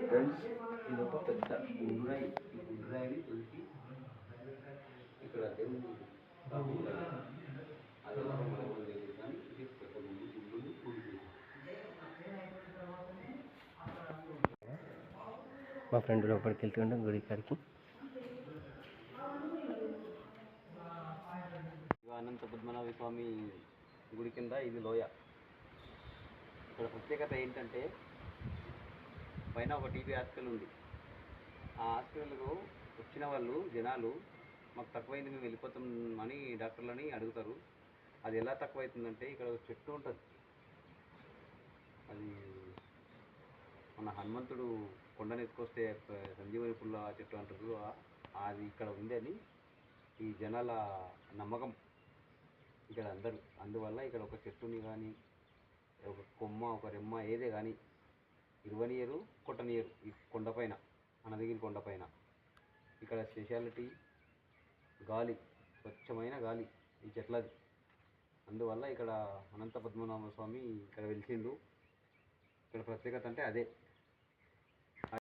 Friends, ఇది ఒక పెద్ద గుండురాయి. ఈ గుండురాయిని తొలిచి ఇక్కడ దేవుడు అది మనకు లేదు, కానీ ఇది పెద్ద గుండుని పూజ. మా ఫ్రెండ్ లోపలికి వెళ్తుంటాం గుడి కాడికి. అనంత పద్మనాభ స్వామి గుడి కింద ఇది లోయ. ఇక్కడ ప్రత్యేకత ఏంటంటే పైన ఒక టీబీ హాస్పిటల్ ఉంది. ఆ హాస్పిటల్కు వచ్చిన వాళ్ళు జనాలు మాకు తక్కువైంది మేము వెళ్ళిపోతామని డాక్టర్లని అడుగుతారు. అది ఎలా తక్కువైతుందంటే ఇక్కడ ఒక చెట్టు ఉంటుంది. అది మన హనుమంతుడు కొండను ఎత్తుకొస్తే సంజీవని పుల్ల చెట్టు అంటారు, అది ఇక్కడ ఉంది అని ఈ జనాల నమ్మకం ఇక్కడ అందరూ. అందువల్ల ఇక్కడ ఒక చెట్టుని కానీ ఒక కొమ్మ ఒక రెమ్మ ఏదే కానీ ఇరువనియరు కొట్టనియరు. ఈ కొండపైన అనదగిరి కొండపైన ఇక్కడ స్పెషాలిటీ గాలి, స్వచ్ఛమైన గాలి ఈ చెట్లది. అందువల్ల ఇక్కడ అనంత పద్మనాభ స్వామి ఇక్కడ వెలిసిండు. ఇక్కడ ప్రత్యేకత అంటే అదే.